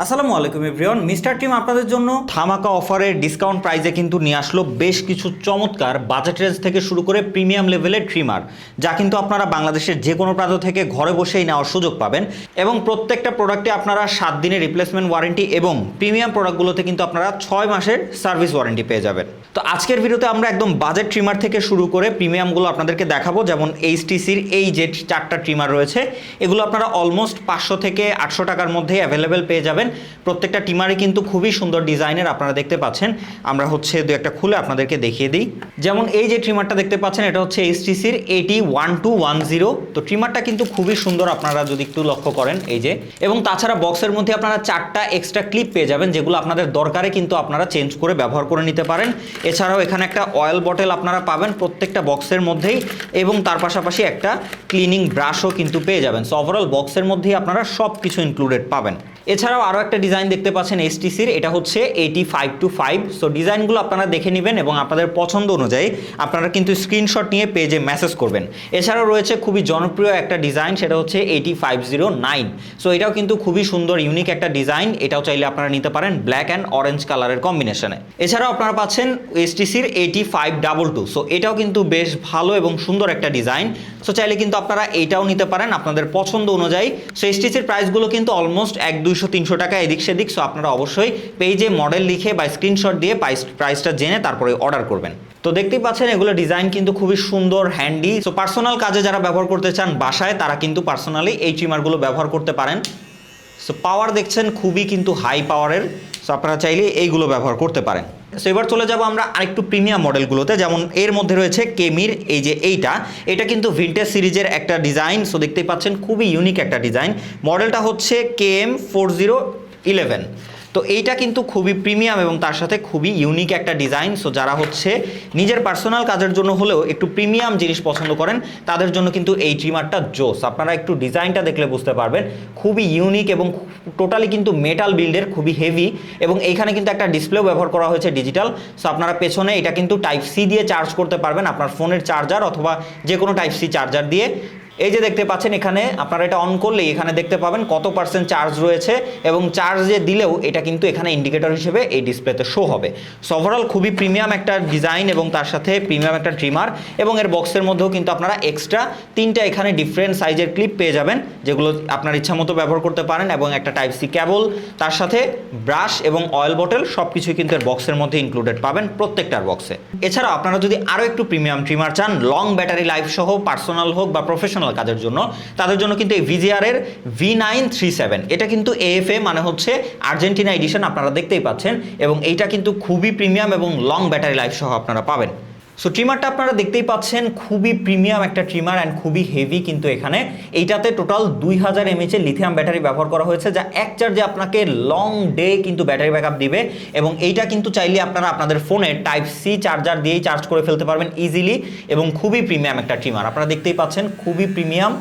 আসসালামু আলাইকুম everyone, mister team আপনাদের জন্য ধামাকা অফারের ডিসকাউন্ট প্রাইসে কিন্তু নিয়ে আসলো বেশ কিছু চমৎকার বাজেট রেঞ্জ থেকে শুরু করে প্রিমিয়াম লেভেলের ট্রিমার, যা কিন্তু আপনারা বাংলাদেশের যে কোনো প্রান্ত থেকে ঘরে বসেই নেওয়ার সুযোগ পাবেন। এবং প্রত্যেকটা প্রোডাক্টে আপনারা 7 দিনের রিপ্লেসমেন্ট ওয়ারেন্টি এবং প্রিমিয়াম প্রোডাক্টগুলোতে কিন্তু আপনারা 6 মাসের সার্ভিস ওয়ারেন্টি পেয়ে যাবেন। তো আজকের ভিডিওতে আমরা একদম বাজেট ট্রিমার থেকে শুরু করে প্রিমিয়ামগুলো আপনাদেরকে দেখাবো। যেমন এইচটিসির এই যে 4টা ট্রিমার রয়েছে, এগুলো আপনারা অলমোস্ট 500 থেকে 800 টাকার মধ্যে অ্যাভেলেবেল পেয়ে যাবেন। প্রত্যেকটা টিমারে কিন্তু খুবই সুন্দর ডিজাইনের আপনারা দেখতে পাচ্ছেন। আমরা দু একটা খুলে আপনাদেরকে দেখিয়ে দিই। যেমন এই যে ট্রিমারটা দেখতে পাচ্ছেন, এটা হচ্ছে এইচটিসির AT1210। তো ট্রিমারটা কিন্তু খুবই সুন্দর, আপনারা যদি একটু লক্ষ্য করেন এই যে। এবং তাছাড়া বক্সের মধ্যে আপনারা 4টা এক্সট্রা ক্লিপ পেয়ে যাবেন, যেগুলো আপনাদের দরকারে কিন্তু আপনারা চেঞ্জ করে ব্যবহার করে নিতে পারেন। এছাড়াও এখানে একটা অয়েল বটল আপনারা পাবেন প্রত্যেকটা বক্সের মধ্যেই, এবং তার পাশাপাশি একটা ক্লিনিং ব্রাশও কিন্তু পেয়ে যাবেন। সো ওভারঅল বক্সের মধ্যেই আপনারা সব কিছু ইনক্লুডেড পাবেন। এছাড়াও আরও একটা ডিজাইন দেখতে পাচ্ছেন এইচটিসির, এটা হচ্ছে AT525। সো ডিজাইনগুলো আপনারা দেখে নেবেন এবং আপনাদের পছন্দ অনুযায়ী আপনারা কিন্তু স্ক্রিনশট নিয়ে পেজে মেসেজ করবেন। এছাড়াও রয়েছে খুবই জনপ্রিয় একটা ডিজাইন, সেটা হচ্ছে AT509। সো এটাও কিন্তু খুবই সুন্দর ইউনিক একটা ডিজাইন, এটাও চাইলে আপনারা নিতে পারেন ব্ল্যাক অ্যান্ড অরেঞ্জ কালারের কম্বিনেশনে। এছাড়াও আপনারা পাচ্ছেন এইচটিসির AT522। সো এটাও কিন্তু বেশ ভালো এবং সুন্দর একটা ডিজাইন। সো চাইলে কিন্তু আপনারা এইটাও নিতে পারেন আপনাদের পছন্দ অনুযায়ী। সো এইচটিসির প্রাইসগুলো কিন্তু অলমোস্ট 200-300 টাকা এদিক সেদিক। সো আপনারা অবশ্যই পেজে মডেল লিখে বা স্ক্রিনশট দিয়ে প্রাইসটা জেনে তারপরে অর্ডার করবেন। তো দেখতেই পাচ্ছেন এগুলো ডিজাইন কিন্তু খুবই সুন্দর, হ্যান্ডি। সো পার্সোনাল কাজে যারা ব্যবহার করতে চান বাসায়, তারা কিন্তু পার্সোনালি এই ট্রিমারগুলো ব্যবহার করতে পারেন। সো পাওয়ার দেখছেন খুবই কিন্তু হাই পাওয়ারের। সো আপনারা চাইলে এইগুলো ব্যবহার করতে পারেন। সো এবার চলে যাব আমরা আরেকটু প্রিমিয়াম মডেলগুলোতে। যেমন এর মধ্যে রয়েছে কেমির এই যে এটা কিন্তু ভিন্টেজ সিরিজের একটা ডিজাইন। সো দেখতেই পাচ্ছেন খুবই ইউনিক একটা ডিজাইন। মডেলটা হচ্ছে KM4011। তো এইটা কিন্তু খুবই প্রিমিয়াম এবং তার সাথে খুবই ইউনিক একটা ডিজাইন। সো যারা নিজের পার্সোনাল কাজের জন্য হলেও একটু প্রিমিয়াম জিনিস পছন্দ করেন, তাদের জন্য কিন্তু এই ট্রিমারটা জোস। আপনারা একটু ডিজাইনটা দেখলে বুঝতে পারবেন, খুবই ইউনিক এবং টোটালি কিন্তু মেটাল বিল্ডের, খুবই হেভি। এবং এইখানে কিন্তু একটা ডিসপ্লেও ব্যবহার করা হয়েছে ডিজিটাল। সো আপনারা পেছনে এটা কিন্তু Type-C দিয়ে চার্জ করতে পারবেন, আপনার ফোনের চার্জার অথবা যে কোনো Type-C চার্জার দিয়ে। এই যে দেখতে পাচ্ছেন এখানে, আপনারা এটা অন করলেই এখানে দেখতে পাবেন কত পার্সেন্ট চার্জ রয়েছে, এবং চার্জে দিলেও এটা কিন্তু এখানে ইন্ডিকেটর হিসেবে এই ডিসপ্লেতে শো হবে। সো ওভারঅল খুবই প্রিমিয়াম একটা ডিজাইন এবং তার সাথে প্রিমিয়াম একটা ট্রিমার। এবং এর বক্সের মধ্যেও কিন্তু আপনারা এক্সট্রা 3টা এখানে ডিফারেন্ট সাইজের ক্লিপ পেয়ে যাবেন, যেগুলো আপনার ইচ্ছা মতো ব্যবহার করতে পারেন, এবং একটা Type-C কেবল, তার সাথে ব্রাশ এবং অয়েল বটল সব কিছুই কিন্তু এর বক্সের মধ্যে ইনক্লুডেড পাবেন প্রত্যেকটার বক্সে। এছাড়াও আপনারা যদি আরও একটু প্রিমিয়াম ট্রিমার চান, লং ব্যাটারি লাইফ সহ, পার্সোনাল হোক বা প্রফেশনাল কাজের জন্য, তাদের জন্য কিন্তু এই VGR এর V937, এটা কিন্তু AFA মানে হচ্ছে আর্জেন্টিনা এডিশন, আপনারা দেখতেই পাচ্ছেন। এবং এইটা কিন্তু খুবই প্রিমিয়াম এবং লং ব্যাটারি লাইফ সহ আপনারা পাবেন। সো ট্রিমারটা আপনারা দেখতেই পাচ্ছেন খুবই প্রিমিয়াম একটা ট্রিমার অ্যান্ড খুবই হেভি। কিন্তু এখানে এইটাতে টোটাল 2000 mAh লিথিয়াম ব্যাটারি ব্যবহার করা হয়েছে, যা এক চার্জে আপনাকে লং ডে কিন্তু ব্যাটারি ব্যাকআপ দিবে। এবং এইটা কিন্তু চাইলে আপনারা আপনাদের ফোনে Type-C চার্জার দিয়েই চার্জ করে ফেলতে পারবেন ইজিলি। এবং খুবই প্রিমিয়াম একটা ট্রিমার, আপনারা দেখতেই পাচ্ছেন খুবই প্রিমিয়াম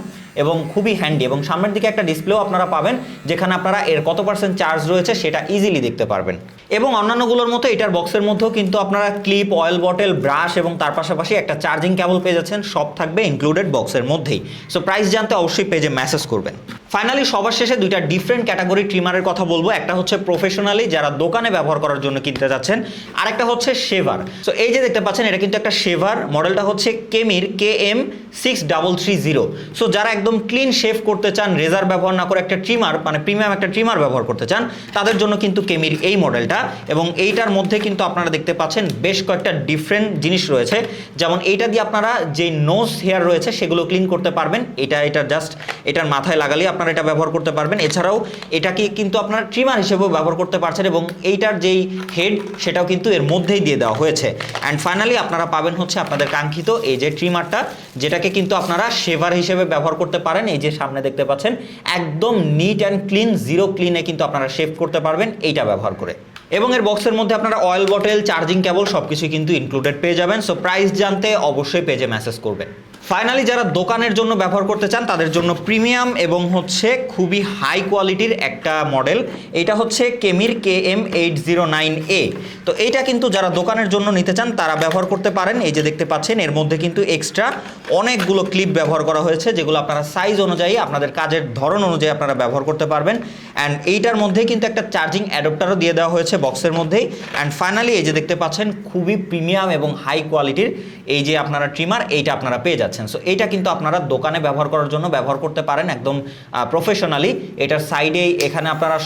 এবং খুবই হ্যান্ডি। এবং সামনের দিকে একটা ডিসপ্লেও আপনারা পাবেন, যেখানে আপনারা এর কত পার্সেন্ট চার্জ রয়েছে সেটা ইজিলি দেখতে পারবেন। এবং অন্যান্যগুলোর মতো এটার বক্সের মধ্যেও কিন্তু আপনারা ক্লিপ, অয়েল বটল, ব্রাশ এবং তার পাশাপাশি একটা চার্জিং কেবল পেয়ে যাচ্ছেন, সব থাকবে ইনক্লুডেড বক্সের মধ্যেই। সো প্রাইস জানতে অবশ্যই পেজে মেসেজ করবেন। ফাইনালি সবার শেষে 2টা ডিফারেন্ট ক্যাটাগরি ট্রিমারের কথা বলবো। একটা হচ্ছে প্রফেশনালি, যারা দোকানে ব্যবহার করার জন্য কিনতে যাচ্ছেন, আর একটা হচ্ছে শেভার। সো এই যে দেখতে পাচ্ছেন, এটা কিন্তু একটা শেভার, মডেলটা হচ্ছে কেমির KM6330। সো যারা একদম ক্লিন শেভ করতে চান, রেজার ব্যবহার না করে একটা ট্রিমার, মানে প্রিমিয়াম একটা ট্রিমার ব্যবহার করতে চান, তাদের জন্য কিন্তু কেমির এই মডেলটা। এবং এইটার মধ্যে কিন্তু আপনারা দেখতে পাচ্ছেন বেশ কয়েকটা ডিফারেন্ট জিনিস রয়েছে। যেমন এইটা দিয়ে আপনারা যে নোজ হেয়ার রয়েছে সেগুলো ক্লিন করতে পারবেন। এটা জাস্ট এটার মাথায় লাগালে আপনারা এটা ব্যবহার করতে পারবেন। এছাড়াও এটাকে কিন্তু আপনারা ট্রিমার হিসেবেও ব্যবহার করতে পারছেন, এবং এইটার যেই হেড সেটাও কিন্তু এর মধ্যেই দিয়ে দেওয়া হয়েছে। অ্যান্ড ফাইনালি আপনারা পাবেন হচ্ছে আপনাদের কাঙ্ক্ষিত এই যে ট্রিমারটা, যেটাকে কিন্তু আপনারা শেভার হিসেবে ব্যবহার করতে পারেন। এই যে সামনে দেখতে পাচ্ছেন একদম নিট অ্যান্ড ক্লিন, জিরো ক্লিনে কিন্তু আপনারা শেভ করতে পারবেন এইটা ব্যবহার করে। এবং এর বক্সের মধ্যে আপনারা অয়েল বটল, চার্জিং কেবল সবকিছু কিন্তু ইনক্লুডেড পেয়ে যাবেন। সো প্রাইস জানতে অবশ্যই পেজে মেসেজ করবেন। ফাইনালি যারা দোকানের জন্য ব্যবহার করতে চান তাদের জন্য প্রিমিয়াম এবং হচ্ছে খুবই হাই কোয়ালিটির একটা মডেল। এটা হচ্ছে কেমির KM809A। তো এইটা কিন্তু যারা দোকানের জন্য নিতে চান তারা ব্যবহার করতে পারেন। এই যে দেখতে পাচ্ছেন এর মধ্যে কিন্তু এক্সট্রা অনেকগুলো ক্লিপ ব্যবহার করা হয়েছে, যেগুলো আপনারা সাইজ অনুযায়ী আপনাদের কাজের ধরন অনুযায়ী আপনারা ব্যবহার করতে পারবেন। অ্যান্ড এইটার মধ্যে কিন্তু একটা চার্জিং অ্যাডাপ্টারও দিয়ে দেওয়া হয়েছে বক্সের মধ্যেই। অ্যান্ড ফাইনালি এই যে দেখতে পাচ্ছেন খুবই প্রিমিয়াম এবং হাই কোয়ালিটির এই যে আপনারা ট্রিমার, এইটা আপনারা পেয়ে যাচ্ছেন। সো এইটা কিন্তু আপনারা দোকানে ব্যবহার করার জন্য ব্যবহার করতে পারেন একদম প্রফেশনালি। এটার সাইডে এখানে আপনারা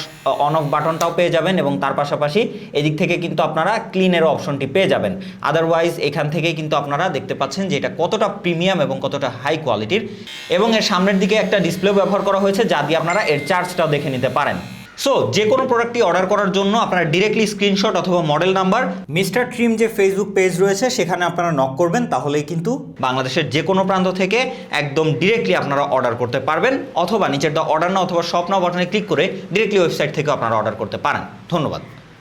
অন অফ বাটনটাও পেয়ে যাবেন এবং তার পাশাপাশি এদিক থেকে কিন্তু আপনারা ক্লিনের অপশনটি পেয়ে যাবেন। আদারওয়াইজ এখান থেকে কিন্তু আপনারা দেখতে পাচ্ছেন যে এটা কতটা প্রিমিয়াম এবং কতটা হাই কোয়ালিটির। এবং এর সামনের দিকে একটা ডিসপ্লে ব্যবহার করা হয়েছে যা দিয়ে আপনারা এর চার্জটাও দেখে নিতে পারেন। সো যে কোনো প্রোডাক্টটি অর্ডার করার জন্য আপনারা ডিরেক্টলি স্ক্রিনশট অথবা মডেল নাম্বার মিস্টার ট্রিম যে ফেসবুক পেজ রয়েছে সেখানে আপনারা নক করবেন, তাহলেই কিন্তু বাংলাদেশের যে কোনো প্রান্ত থেকে একদম ডিরেক্টলি আপনারা অর্ডার করতে পারবেন, অথবা নিচের দা অর্ডার না অথবা শপ নাও বাটনে ক্লিক করে ডিরেক্টলি ওয়েবসাইট থেকে আপনারা অর্ডার করতে পারেন। ধন্যবাদ।